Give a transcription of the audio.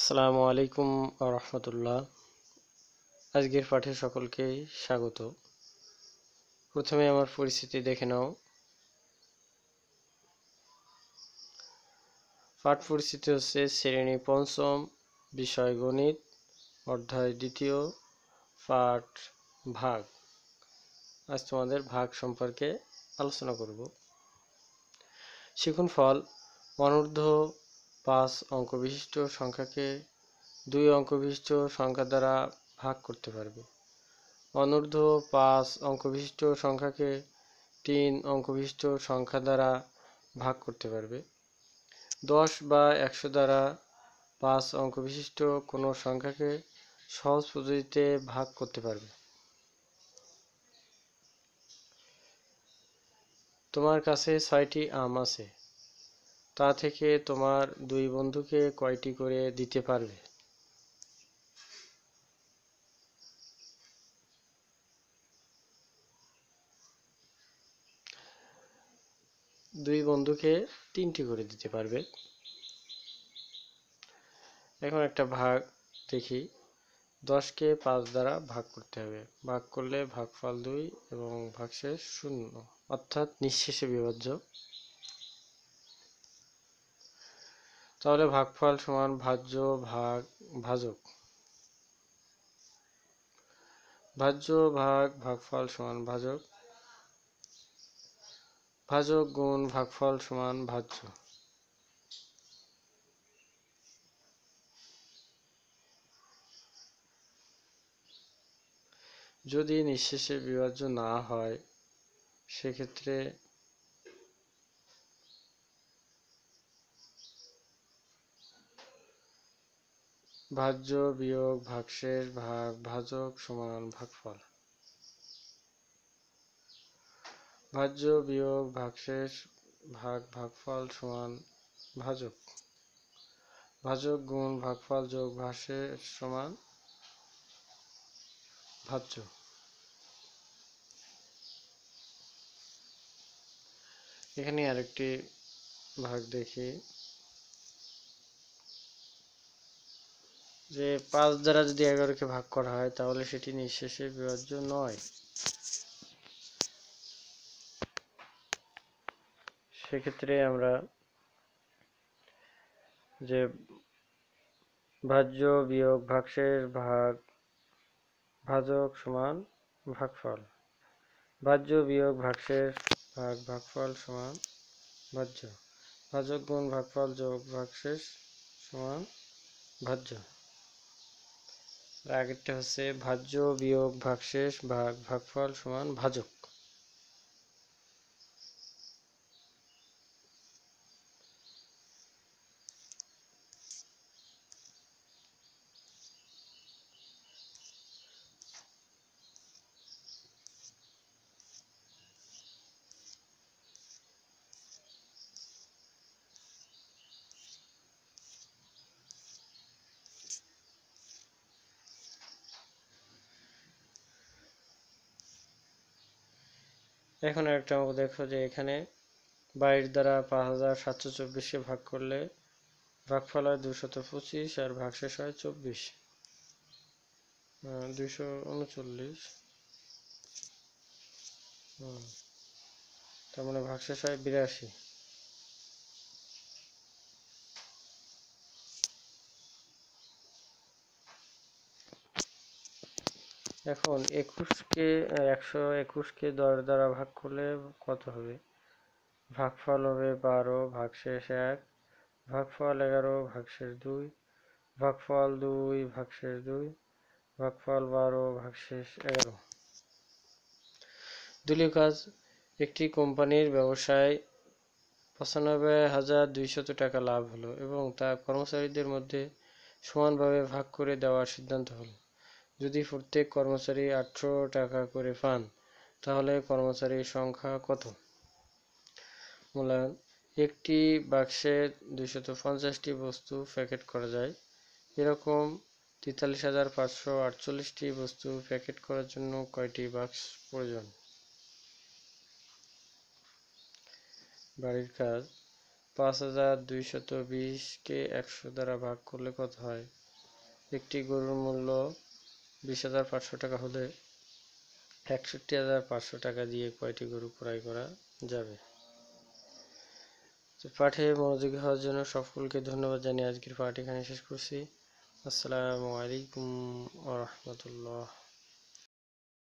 আসসালামু আলাইকুম ওয়া রাহমাতুল্লাহ। আজকের পাঠে সকলকে স্বাগত। প্রথমে আমার পরিচিতি দেখে নাও। পাঠ পরিচিতি হচ্ছে শ্রেণী পঞ্চম, বিষয় গণিত, অধ্যায় দ্বিতীয়, পাঠ ভাগ। আজ তোমাদের ভাগ সম্পর্কে আলোচনা করব। শিখুন ফল। অনূর্ধ্ব 5 অঙ্ক বিশিষ্ট সংখ্যাকে 2 অঙ্ক বিশিষ্ট সংখ্যা দ্বারা ভাগ করতে পারবে। অনূর্ধ্ব 5 অঙ্ক বিশিষ্ট সংখ্যাকে 3 অঙ্ক বিশিষ্ট সংখ্যা দ্বারা ভাগ করতে পারবে। 10 বা 100 দ্বারা 5 অঙ্ক বিশিষ্ট কোনো সংখ্যাকে সহজ পদ্ধতিতে ভাগ করতে পারবে। তোমার কাছে 6টি আম আছে, তা থেকে তোমার 2 বন্ধুকে কয়টি করে দিতে পারবে? দুই বন্ধুকে 3টি করে দিতে পারবে। এখন একটা ভাগ দেখি। 10কে 5 দ্বারা ভাগ করতে হবে। ভাগ করলে ভাগফল 2 এবং ভাগশেষ 0, অর্থাৎ নিঃশেষে বিভাজ্য। তাহলে ভাগফল সমান ভাজ্য ভাগ ভাজক। ভাজ্য ভাগ ভাগফল সমান ভাজক। ভাজক গুণ ভাগফল সমান ভাজ্য। যদি নিঃশেষে বিভাজ্য না হয় সেক্ষেত্রে ভাজ্য বিয়োগ ভাগশেষ ভাগ ভাজক সমান ভাগফল। ভাজ্য বিয়োগ ভাগশেষ ভাগ ভাগফল সমান ভাজক। ভাজক গুণ ভাগফল যোগ ভাগশেষ সমান ভাজ্য। এখানে আরেকটি ভাগ দেখি যে 5 দ্বারা যদি 11কে ভাগ করা হয় তাহলে সেটি নিঃশেষে বিভাজ্য নয়। সেক্ষেত্রে আমরা যে ভাজ্য বিয়োগ ভাগশেষ ভাগ ভাজক সমান ভাগফল। ভাজ্য বিয়োগ ভাগশেষ ভাগ ভাগফল সমান ভাজ্য। ভাজক গুণ ভাগফল যোগ ভাগশেষ সমান ভাজ্য। আগেরটা হচ্ছে ভাজ্য বিয়োগ ভাগশেষ ভাগ ভাগফল সমান ভাজক। এখন একটা অঙ্ক দেখো যে এখানে 22 দ্বারা 5724কে ভাগ করলে ভাগফল হয় 225 আর ভাগশেষ হয় 24, 239। তার মানে ভাগশেষ হয় 82। এখন 121কে 10 দ্বারা ভাগ করলে কত হবে? ভাগফল হবে 12, ভাগশেষ 1, ভাগফল 11, ভাগশেষ 2, ভাগফল 2, ভাগশেষ 2, ভাগফল 12, ভাগশেষ 11। দলীয় কাজ। একটি কোম্পানির ব্যবসায় 95,200 টাকা লাভ হলো এবং তা কর্মচারীদের মধ্যে সমানভাবে ভাগ করে দেওয়ার সিদ্ধান্ত হলো। যদি প্রত্যেক কর্মচারী 18 টাকা করে পান তাহলে কর্মচারীর সংখ্যা কত? মূল্যায়ন। একটি বাক্সে 250টি বস্তু প্যাকেট করা যায়। এরকম 43,548টি বস্তু প্যাকেট করার জন্য কয়টি বাক্স প্রয়োজন? বাড়ির কাজ। 5220কে 100 দ্বারা ভাগ করলে কত হয়? একটি গরুর মূল্য 20,500 টাকা হলে 61,500 টাকা দিয়ে কয়টি গরু ক্রয় করা যাবে? তো পাঠে মনোযোগী হওয়ার জন্য সকলকে ধন্যবাদ জানিয়ে আজকের পাঠ এখানে শেষ করছি। আসসালামু আলাইকুম ওয়া রাহমাতুল্লাহ।